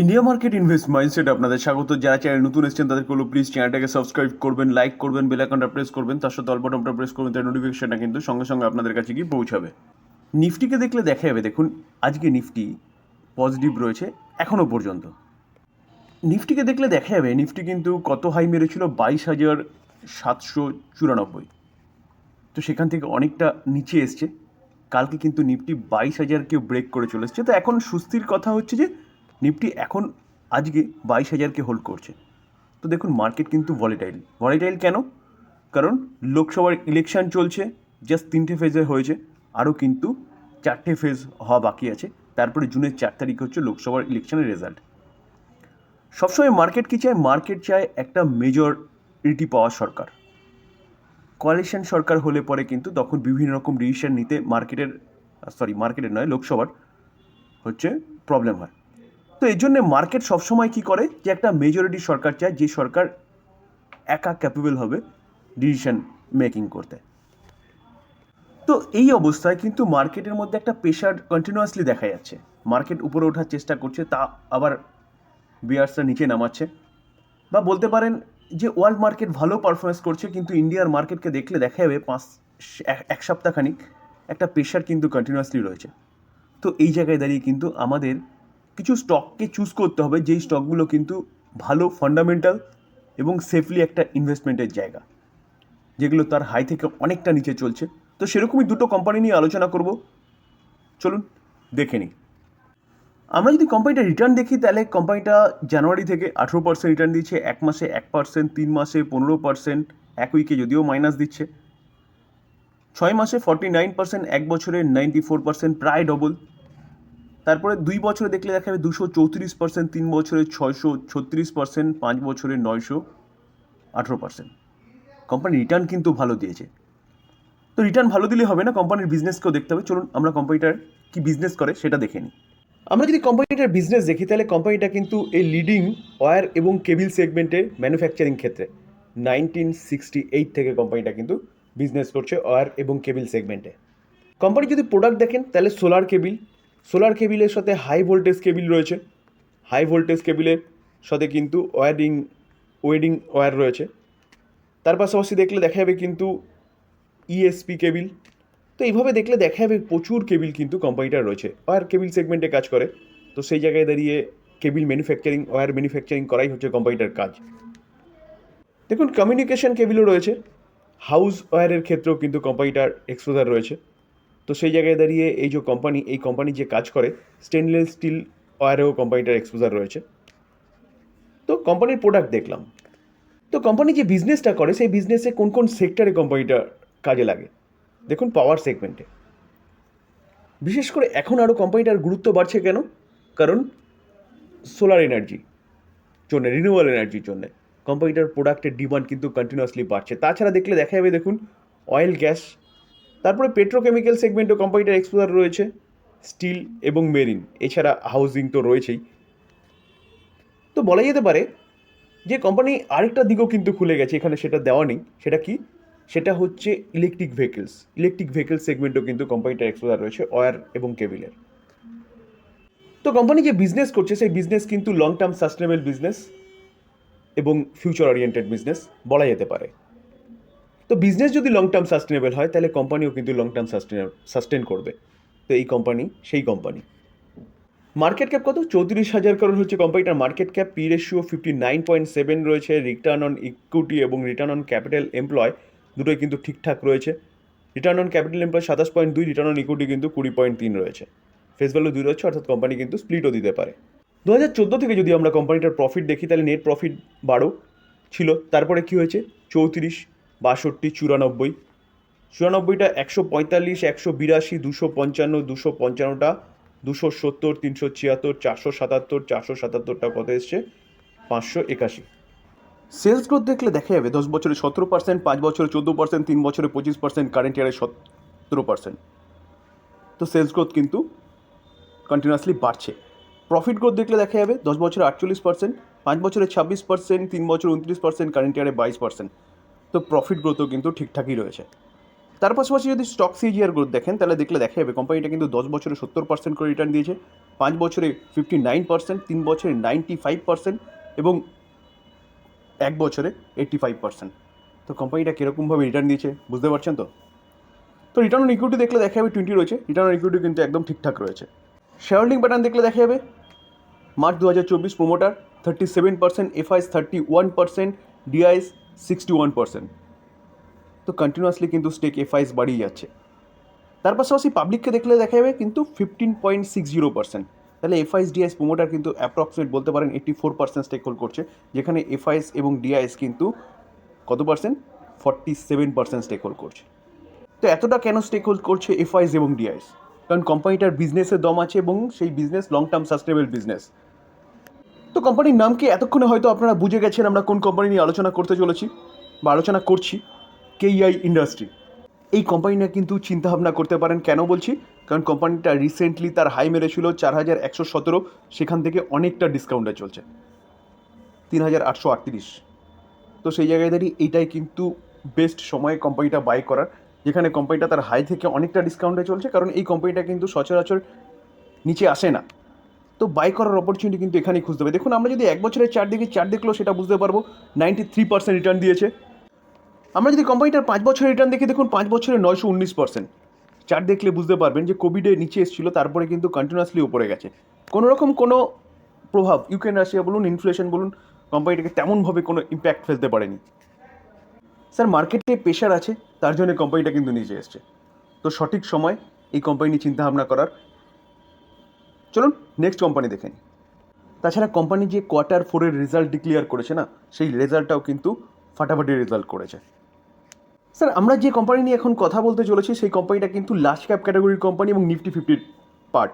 India market invest mindset আপনাদের স্বাগত। যারা চ্যানেল নতুন এসেছেন তাদেরকে বলবো প্লিজ চ্যানেলটাকে সাবস্ক্রাইব করবেন, লাইক করবেন, বেল আইকনটা প্রেস করবেন, তার সাথে অল বাটনটা প্রেস করবেন, তার নোটিফিকেশনটা কিন্তু সঙ্গে সঙ্গে আপনাদের কাছে গিয়ে পৌঁছাবে। নিফটিকে দেখলে দেখা যাবে, দেখুন আজকে নিফটি পজিটিভ রয়েছে এখনও পর্যন্ত। নিফটিকে দেখলে দেখা যাবে নিফটি কিন্তু কত হাই মেরেছিল, 22,794। তো সেখান থেকে অনেকটা নিচে এসছে। কালকে কিন্তু নিফটি 22,000কেও ব্রেক করে চলে এসছে। তো এখন সুস্থির কথা হচ্ছে যে নিফটি এখন আজকে 22,000কে হোল্ড করছে। তো দেখুন মার্কেট কিন্তু ভলিটাইল কেন? কারণ লোকসভার ইলেকশন চলছে, জাস্ট 3টে ফেজে হয়েছে, আরও কিন্তু 4টে ফেজ হওয়া বাকি আছে। তারপরে জুনের 4 তারিখ হচ্ছে লোকসভার ইলেকশনের রেজাল্ট। সবসময় মার্কেট কী চায়? মার্কেট চায় একটা মেজরিটি পাওয়া সরকার। কোয়ালিশন সরকার হলে পরে কিন্তু তখন বিভিন্ন রকম ডিসিশন নিতে মার্কেটের নয়, লোকসভার হচ্ছে প্রবলেম হয়। তো এই জন্যে মার্কেট সবসময় কী করে, যে একটা মেজরিটি সরকার চায়, যে সরকার একা ক্যাপেবল হবে ডিসিশন মেকিং করতে। তো এই অবস্থায় কিন্তু মার্কেটের মধ্যে একটা প্রেশার কন্টিনিউয়াসলি দেখা যাচ্ছে। মার্কেট উপরে ওঠার চেষ্টা করছে, তা আবার বিয়ার্সরা নিচে নামাচ্ছে। বা বলতে পারেন যে ওয়ার্ল্ড মার্কেট ভালো পারফরমেন্স করছে, কিন্তু ইন্ডিয়ার মার্কেটকে দেখলে দেখা যাবে এক সপ্তাহখানিক একটা প্রেশার কিন্তু কন্টিনিউয়াসলি রয়েছে। তো এই জায়গায় দাঁড়িয়ে কিন্তু আমাদের কিছু স্টককে চুজ করতে হবে, যেই স্টকগুলো কিন্তু ভালো ফান্ডামেন্টাল এবং সেফলি একটা ইনভেস্টমেন্টের জায়গা, যেগুলো তার হাই থেকে অনেকটা নিচে চলছে। তো সেরকমই দুটো কোম্পানি নিয়ে আলোচনা করব, চলুন দেখে নিই। আমরা যদি কোম্পানিটা রিটার্ন দেখি, তাহলে কোম্পানিটা জানুয়ারি থেকে 18% রিটার্ন দিচ্ছে, এক মাসে 1%, 3 মাসে 15%, এক উইকে যদিও মাইনাস দিচ্ছে, 6 মাসে 49%, এক বছরে 94%, প্রায় ডবল। তারপরে 2 বছরে দেখলে দেখা যাবে 234%, 3 বছরে 636%, 5 বছরে 918%। কোম্পানি রিটার্ন কিন্তু ভালো দিয়েছে। তো রিটার্ন ভালো দিলে হবে না, কোম্পানির বিজনেসকেও দেখতে হবে। চলুন আমরা কোম্পানিটার কী বিজনেস করে সেটা দেখে নিই। আমরা যদি কোম্পানিটার বিজনেস দেখি, তাহলে কোম্পানিটা কিন্তু এই লিডিং ওয়্যার এবং কেবিল সেগমেন্টে ম্যানুফ্যাকচারিং ক্ষেত্রে 1968 থেকে কোম্পানিটা কিন্তু বিজনেস করছে ওয়্যার এবং কেবিল সেগমেন্টে। কোম্পানি যদি প্রোডাক্ট দেখেন, তাহলে সোলার কেবিলের সাথে হাই ভোল্টেজ কেবিল রয়েছে। হাই ভোল্টেজ কেবিলের সাথে কিন্তু ওয়েডিং ওয়্যার রয়েছে। তার পাশাপাশি দেখলে দেখা যাবে কিন্তু ইএসপি কেবিল। তো এইভাবে দেখলে দেখা যাবে প্রচুর কেবিল কিন্তু কোম্পানিটার রয়েছে, ওয়্যার কেবিল সেগমেন্টে কাজ করে। তো সেই জায়গায় দাঁড়িয়ে কেবিল ম্যানুফ্যাকচারিং, ওয়্যার ম্যানুফ্যাকচারিং করাই হচ্ছে কোম্পানিটার কাজ। দেখুন কমিউনিকেশন কেবিলও রয়েছে, হাউস ওয়্যারের ক্ষেত্রেও কিন্তু কোম্পানিটার এক্সপোজার রয়েছে। তো সেই জায়গায় দাঁড়িয়ে এই কোম্পানি যে কাজ করে, স্টেনলেস স্টিল ওয়্যারেও কোম্পানিটার এক্সপোজার রয়েছে। তো কোম্পানির প্রোডাক্ট দেখলাম। তো কোম্পানি যে বিজনেসটা করে, সেই বিজনেসে কোন কোন সেক্টরে কোম্পানিটা কাজে লাগে? দেখুন পাওয়ার সেগমেন্টে বিশেষ করে এখন আরও কোম্পানিটার গুরুত্ব বাড়ছে। কেন? কারণ সোলার এনার্জি জন্য, রিনিউয়েবল এনার্জির জন্য কোম্পানিটার প্রোডাক্টের ডিমান্ড কিন্তু কন্টিনিউয়াসলি বাড়ছে। তাছাড়া দেখলে দেখা যাবে দেখুন অয়েল গ্যাস, তারপরে পেট্রোকেমিক্যাল সেগমেন্টও কোম্পানিটার এক্সপোজার রয়েছে, স্টিল এবং মেরিন, এছাড়া হাউজিং তো রয়েছেই। তো বলা যেতে পারে যে কোম্পানি আরেকটা দিকও কিন্তু খুলে গেছে এখানে, সেটা দেওয়া নেই। সেটা কি? সেটা হচ্ছে ইলেকট্রিক ভেহিকেলস সেগমেন্টও কিন্তু কোম্পানিটার এক্সপোজার রয়েছে ওয়্যার এবং কেবিলের। তো কোম্পানি যে বিজনেস করছে, সেই বিজনেস কিন্তু লং টার্ম সাস্টেনেবল বিজনেস এবং ফিউচার ওরিয়েন্টেড বিজনেস বলা যেতে পারে। তো বিজনেস যদি লং টার্ম সাস্টেনেবল হয়, তাহলে কোম্পানিও কিন্তু লং টার্ম সাস্টেন করবে। তো এই কোম্পানি সেই কোম্পানি। মার্কেট ক্যাপ কত? 34,000 করোড় হচ্ছে কোম্পানিটার মার্কেট ক্যাপ। পি রেশিও 59.7 রয়েছে। রিটার্ন অন ইকুইটি এবং রিটার্ন অন ক্যাপিটাল এমপ্লয় দুটোই কিন্তু ঠিকঠাক রয়েছে। Return on capital employed 27.2, return on equity কিন্তু 20.3 রয়েছে। ফেস ভ্যালু 2 রয়েছে, অর্থাৎ কোম্পানি কিন্তু স্প্লিটও দিতে পারে। 2014 থেকে যদি আমরা কোম্পানিটার প্রফিট দেখি, তাহলে নেট প্রফিট 12 ছিল। তারপরে কি হয়েছে? 34, 62, 94, 94টা 145, 182, 255, 255টা 270, 376, 477, 477টা কত এসছে? 581। সেলস গ্রোথ দেখলে দেখা যাবে 10 বছরে 17%, 5 বছরে 14%, 3 বছরে 25%, কারেন্ট ইয়ারে 17%। তো সেলস গ্রোথ কিন্তু কন্টিনিউয়াসলি বাড়ছে। প্রফিট গ্রোথ দেখলে দেখা যাবে 10 বছরে 48%, 5 বছরে 26%, 3 বছরে 29%, কারেন্ট ইয়ারে 22%। তো প্রফিট গ্রোথও কিন্তু ঠিকঠাকই রয়েছে। তার পাশাপাশি যদি স্টক সিজিআর গ্রোথ দেখেন, তাহলে দেখলে দেখা যাবে কোম্পানিটা কিন্তু 10 বছরে 70% করে রিটার্ন দিয়েছে, 5 বছরে 59%, 3 বছরে 95% এবং 1 বছরে 85%। তো কোম্পানিটা কীরকমভাবে রিটার্ন দিয়েছে বুঝতে পারছেন তো? তো রিটার্ন অন ইকুইটি দেখলে দেখা যাবে 20 রয়েছে, রিটার্ন অন ইকুইটি কিন্তু একদম ঠিকঠাক রয়েছে। শেয়ার হোল্ডিং প্যাটার্ন দেখলে দেখা যাবে মার্চ 2024 প্রোমোটার 37%, এফআইএস 31%, ডিআইএস 61%। তো কন্টিনিউয়াসলি কিন্তু স্টেক এফআইএস বাড়িয়ে যাচ্ছে। তার পাশাপাশি পাবলিককে দেখলে দেখা যাবে কিন্তু 15.60%। তাহলে এফআইএস ডিআইএস প্রোমোটার কিন্তু অ্যাপ্রক্সিমেট বলতে পারেন 84% স্টেক হোল্ড করছে, যেখানে এফআইএস এবং ডিআইএস কিন্তু কত পার্সেন্ট? 47% স্টেক হোল্ড করছে। তো এতটা কেন স্টেক হোল্ড করছে এফআইএস এবং ডিআইএস? কারণ কোম্পানিটার বিজনেসের দম আছে এবং সেই business long term sustainable business. তো কোম্পানির নাম কি এতক্ষণে হয়তো আপনারা বুঝে গেছেন আমরা কোন কোম্পানি নিয়ে আলোচনা করতে চলেছি বা আলোচনা করছি, কেইআই ইন্ডাস্ট্রি। এই কোম্পানি নিয়ে কিন্তু চিন্তাভাবনা করতে পারেন। কেন বলছি? কারণ কোম্পানিটা রিসেন্টলি তার হাই মেরেছিল 4117, সেখান থেকে অনেকটা ডিসকাউন্টে চলছে 3838। তো সেই জায়গায় দাঁড়িয়ে এইটাই কিন্তু বেস্ট সময় কোম্পানিটা বাই করার, যেখানে কোম্পানিটা তার হাই থেকে অনেকটা ডিসকাউন্টে চলছে, কারণ এই কোম্পানিটা কিন্তু সচরাচর নিচে আসে না। তো বাই করার অপরচুনিটি কিন্তু এখানেই খুঁজতে হবে। দেখুন আমরা যদি 1 বছরের চার্ট দেখি, চার্ট দেখলেও সেটা বুঝতে পারবো 93% রিটার্ন দিয়েছে। আমরা যদি কোম্পানিটার 5 বছরের রিটার্ন দেখি, দেখুন 5 বছরে 919%। চার্ট দেখলে বুঝতে পারবেন যে কোভিডে নিচে এসেছিলো, তারপরে কিন্তু কন্টিনিউয়াসলি উপরে গেছে। কোনো রকম কোনো প্রভাব ইউক্রেন রাশিয়া বলুন, ইনফ্লেশন বলুন, কোম্পানিটাকে তেমনভাবে কোনো ইম্প্যাক্ট ফেলতে পারেনি। স্যার মার্কেটে প্রেশার আছে, তার জন্য কোম্পানিটা কিন্তু নিচে এসছে। তো সঠিক সময় এই কোম্পানি নিয়ে চিন্তাভাবনা করার। চলুন নেক্সট কোম্পানি দেখে নিই। তাছাড়া কোম্পানি যে Q4 রেজাল্ট ডিক্লেয়ার করেছে না, সেই রেজাল্টটাও কিন্তু ফাটাফাটি রেজাল্ট করেছে। স্যার আমরা যে কোম্পানি নিয়ে এখন কথা বলতে চলেছি, সেই কোম্পানিটা কিন্তু লার্জ ক্যাপ ক্যাটাগরির কোম্পানি এবং নিফটি 50 পার্ট।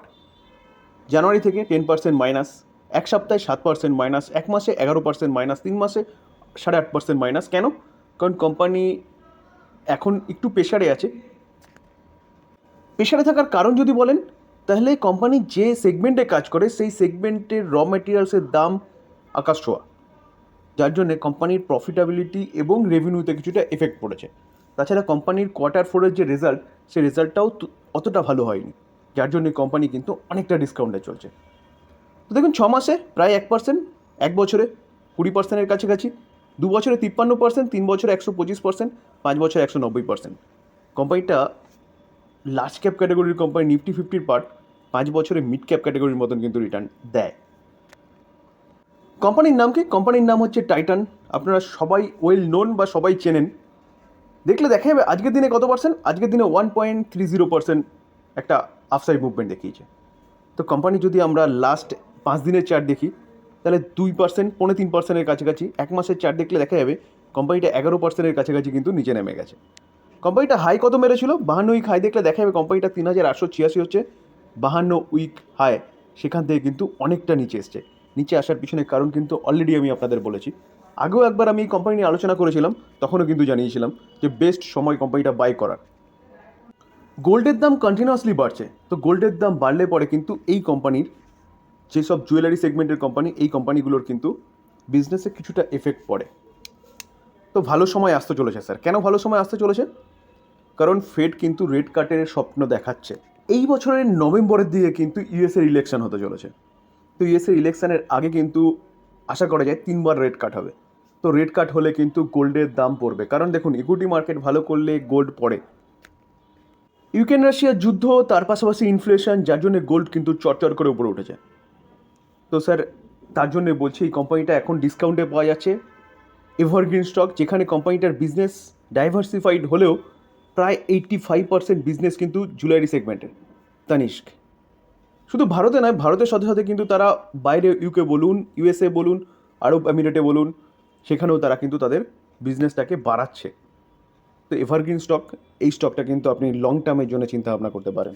জানুয়ারি থেকে 10% মাইনাস, এক সপ্তাহে 7% মাইনাস, এক মাসে 11% মাইনাস, 3 মাসে 8.5% মাইনাস। কেন? কারণ কোম্পানি এখন একটু প্রেশারে আছে। প্রেশারে থাকার কারণ যদি বলেন, তাহলে কোম্পানি যে সেগমেন্টে কাজ করে সেই সেগমেন্টের র মেটেরিয়ালসের দাম আকাশ ছোঁয়া, যার জন্যে কোম্পানির প্রফিটেবিলিটি এবং রেভিনিউতে কিছুটা এফেক্ট পড়েছে। তাছাড়া কোম্পানির Q4 যে রেজাল্ট, সেই রেজাল্টটাও অতটা ভালো হয়নি, যার জন্য কোম্পানি কিন্তু অনেকটা ডিসকাউন্টে চলছে। তো দেখুন 6 মাসে প্রায় 1%, 1 বছরে 20%-এর কাছাকাছি, 2 বছরে 53%, 3 বছরে 125%, 5 বছরে 190%। কোম্পানিটা লার্জ ক্যাপ ক্যাটাগরির কোম্পানি, নিফটি 50 পার্ট, 5 বছরে মিড ক্যাপ ক্যাটাগরির মতন কিন্তু রিটার্ন দেয়। কোম্পানির নাম কি? কোম্পানির নাম হচ্ছে টাইটান। আপনারা সবাই ওয়েল নোন বা সবাই চেনেন। দেখলে দেখা যাবে আজকের দিনে কত পার্সেন্ট? আজকের দিনে 1.30% একটা আপসাইড মুভমেন্ট দেখিয়েছে। তো কোম্পানি যদি আমরা লাস্ট 5 দিনের চার্ট দেখি, তাহলে 2%, 3.5%-এর কাছাকাছি। এক মাসের চার্ট দেখলে দেখা যাবে কোম্পানিটা 11%-এর কাছাকাছি কিন্তু নিচে নেমে গেছে। কোম্পানিটা হাই কত মেরেছিল? 52 উইক হাই দেখলে দেখা যাবে কোম্পানিটা 3886 হচ্ছে 52 উইক হাই, সেখান থেকে কিন্তু অনেকটা নিচে এসছে। নিচে আসার পিছনে কারণ কিন্তু অলরেডি আমি আপনাদের বলেছি। আগেও একবার আমি এই কোম্পানি নিয়ে আলোচনা করেছিলাম, তখনও কিন্তু জানিয়েছিলাম যে বেস্ট সময় কোম্পানিটা বাই করার। গোল্ডের দাম কন্টিনিউয়াসলি বাড়ছে। তো গোল্ডের দাম বাড়লে পরে কিন্তু এই কোম্পানির যেসব জুয়েলারি সেগমেন্টের কোম্পানি, এই কোম্পানিগুলোর কিন্তু বিজনেসে কিছুটা এফেক্ট পড়ে। তো ভালো সময় আসতে চলেছে স্যার। কেন ভালো সময় আসতে চলেছে? কারণ ফেড কিন্তু রেট কাটের স্বপ্ন দেখাচ্ছে। এই বছরের নভেম্বরের দিকে কিন্তু ইউএসের ইলেকশন হতে চলেছে। তো ইউএসের ইলেকশনের আগে কিন্তু আশা করা যায় 3 বার রেট কাট হবে। তো রেট কাট হলে কিন্তু গোল্ডের দাম পড়বে, কারণ দেখুন ইকুইটি মার্কেট ভালো করলে গোল্ড পড়ে। ইউক্রেন রাশিয়ার যুদ্ধ, তার পাশাপাশি ইনফ্লেশন, যার জন্য গোল্ড কিন্তু চটচট করে উপরে উঠেছে। তো স্যার তার জন্য বলছি এই কোম্পানিটা এখন ডিসকাউন্টে পাওয়া যাচ্ছে। এভারগ্রিন স্টক, যেখানে কোম্পানিটার বিজনেস ডাইভার্সিফাইড হলেও প্রায় 85% বিজনেস কিন্তু জুয়েলারি সেগমেন্টের। তানিস্ক শুধু ভারতে নয়, ভারতের সাথে সাথে কিন্তু তারা বাইরে ইউকে বলুন, ইউএসএ বলুন, আরব আমিরেটে বলুন, সেখানেও তারা কিন্তু তাদের বিজনেসটাকে বাড়াচ্ছে। তো এভারগ্রিন স্টক, এই স্টকটা কিন্তু আপনি লং টার্মের জন্য চিন্তা ভাবনা করতে পারেন।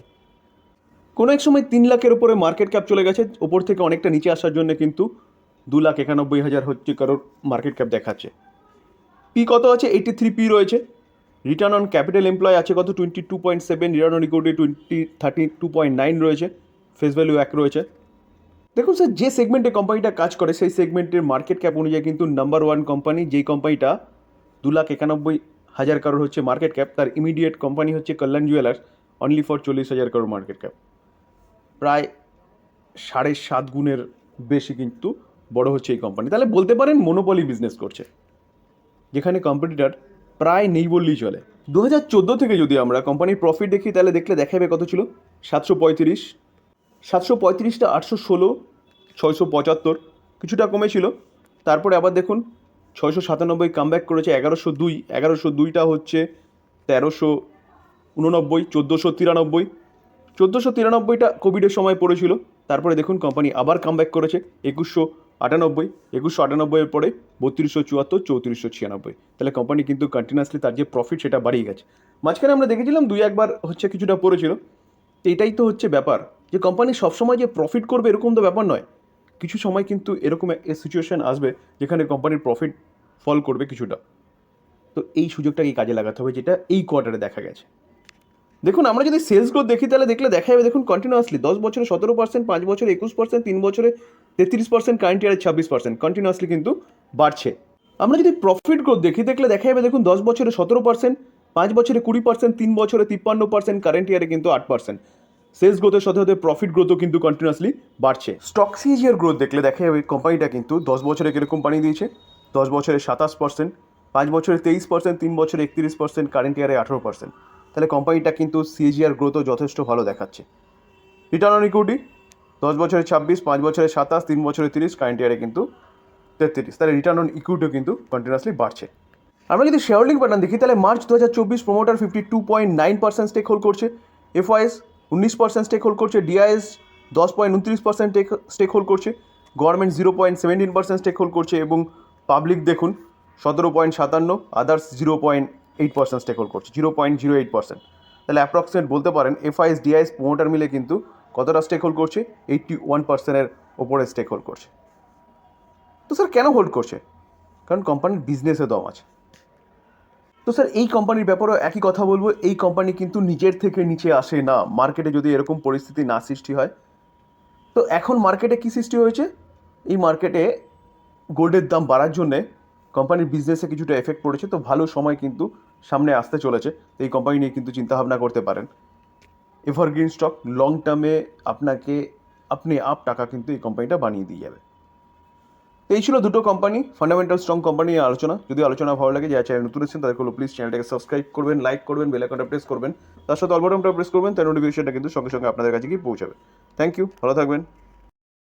কোনো এক সময় 3 লাখের উপরে মার্কেট ক্যাপ চলে গেছে, ওপর থেকে অনেকটা নিচে আসার জন্য কিন্তু 2,91,000 হচ্ছে কারোর মার্কেট ক্যাপ দেখাচ্ছে। পি কত আছে? 83 পি রয়েছে। রিটার্ন অন ক্যাপিটাল এমপ্লয় আছে কত? 22.7। রিটার্ন অন ইকুইটি 32.9 রয়েছে। ফেস ভ্যালু 1 রয়েছে। দেখুন স্যার, যে সেগমেন্টে কোম্পানিটা কাজ করে সেই সেগমেন্টের মার্কেট ক্যাপ অনুযায়ী কিন্তু নাম্বার 1 কোম্পানি। যেই কোম্পানিটা 2,91,000 কারোর হচ্ছে মার্কেট ক্যাপ, তার ইমিডিয়েট কোম্পানি হচ্ছে কল্যাণ জুয়েলার্স, অনলি ফর 40,000 কারোর মার্কেট ক্যাপ। প্রায় 7.5 গুণের বেশি কিন্তু বড় হচ্ছে এই কোম্পানি। তাহলে বলতে পারেন মনোপলি বিজনেস করছে, যেখানে কম্পিটিটর প্রায় নেই বললেই চলে। 2014 থেকে যদি আমরা কোম্পানির প্রফিট দেখি তাহলে দেখা যাবে কত ছিল, 735, 735টা 816, 675, কিছুটা কমেছিল। তারপরে আবার দেখুন 697 কামব্যাক করেছে, 1102, 1102টা হচ্ছে 1389, 1493, 1493টা কোভিডের সময় পড়েছিল। তারপরে দেখুন কোম্পানি আবার কামব্যাক করেছে 2198, 2198 পরে 3274, 3496। তাহলে কোম্পানি কিন্তু কন্টিনিউয়াসলি তার যে প্রফিট সেটা বাড়িয়ে গেছে। মাঝখানে আমরা দেখেছিলাম 2-1বার হচ্ছে কিছুটা পড়েছিল। তো এটাই তো হচ্ছে ব্যাপার, যে কোম্পানি সবসময় যে প্রফিট করবে এরকম তো ব্যাপার নয়। কিছু সময় কিন্তু এরকম সিচুয়েশন আসবে যেখানে কোম্পানির প্রফিট ফল করবে কিছুটা। তো এই সুযোগটাকে কাজে লাগাতে হবে, যেটা এই কোয়ার্টারে দেখা গেছে। দেখুন আমরা যদি সেলস গ্রোথ দেখি তাহলে দেখা যাবে দেখুন কন্টিনিউয়াসলি 10 বছরে 17%, 5 বছরে 21%, 3 বছরে 33%, কারেন্ট ইয়ারে 26%, কন্টিনিউয়াসলি কিন্তু বাড়ছে। আমরা যদি প্রফিট গ্রোথ দেখি দেখা যাবে দেখুন 10 বছরে 17%, 5 বছরে 20%, 3 বছরে 53%, কারেন্ট ইয়ারে কিন্তু 8%। সেলস গ্রোথের সাথে সাথে প্রফিট গ্রোথও কিন্তু কন্টিনিউয়াসলি বাড়ছে। স্টক সিজিআর গ্রোথ দেখা যাবে কোম্পানিটা কিন্তু 10 বছরে কিরকম বানিয়ে দিয়েছে, 10 বছরে 27%, 5 বছরে 23%, 3 বছরে 31%, কারেন্ট ইয়ারে 18%। তাহলে কোম্পানিটা কিন্তু সিজিআর গ্রোথও যথেষ্ট ভালো দেখাচ্ছে। রিটার্ন অন ইকুইটি 10 বছরে 26, 5 বছরে 27, 3 বছরে 30, কারেন্ট ইয়ারে কিন্তু 33। তাহলে রিটার্ন অন ইকুইটিও কিন্তু কন্টিনিউয়াসলি বাড়ছে। আমরা যদি শেয়ার হোল্ডিং প্যাটার্ন দেখি তাহলে মার্চ 2024 প্রমোটার 52.9% স্টেক হোল্ড করছে, এফআইএস 19% স্টেক হোল্ড করছে, ডিআইএস 10.29% স্টেক হোল্ড করছে, গভর্নমেন্ট 0.17% স্টেক হোল্ড করছে এবং পাবলিক দেখুন 17.57, আদার্স 0.8% স্টেক হোল্ড করছে, 0.08%। তাহলে অ্যাপ্রক্সিমেট বলতে পারেন এফআইএস ডিআইএস প্রমোটার মিলে কিন্তু কতটা স্টেক হোল্ড করছে, 81%-এর ওপরে স্টেক হোল্ড করছে। তো স্যার কেন হোল্ড করছে? কারণ কোম্পানির বিজনেসে দম আছে। তো স্যার এই কোম্পানির ব্যাপারেও একই কথা বলবো, এই কোম্পানি কিন্তু নিজের থেকে নিচে আসে না। মার্কেটে যদি এরকম পরিস্থিতি না সৃষ্টি হয়, তো এখন মার্কেটে কি সৃষ্টি হয়েছে, এই মার্কেটে গোল্ডের দাম বাড়ার জন্যে কোম্পানির বিজনেসে কিছুটা এফেক্ট পড়েছে। তো ভালো সময় কিন্তু সামনে আসতে চলেছে, তো এই কোম্পানি নিয়ে কিন্তু চিন্তাভাবনা করতে পারেন। এভারগ্রিন স্টক, লং টার্মে আপনি টাকা কিন্তু এই কোম্পানিটা বানিয়ে দিয়ে যাবে। এই ছিল দুটো কোম্পানি, ফান্ডামেন্টাল স্ট্রং কোম্পানি নিয়ে আলোচনা। যদি আলোচনা ভালো লাগে, যারা চ্যানেল নতুন এসেছেন তাদেরকে প্লিজ চ্যানেলটাকে সাবস্ক্রাইব করবেন, লাইক করবেন, বেল আইকনটা প্রেস করবেন, তার সাথে অল বাটনটা প্রেস করবেন, তার নোটিফিকেশনটা কিন্তু সঙ্গে সঙ্গে আপনাদের কাছে গিয়ে পৌঁছাবে। থ্যাংক ইউ, ভালো থাকবেন।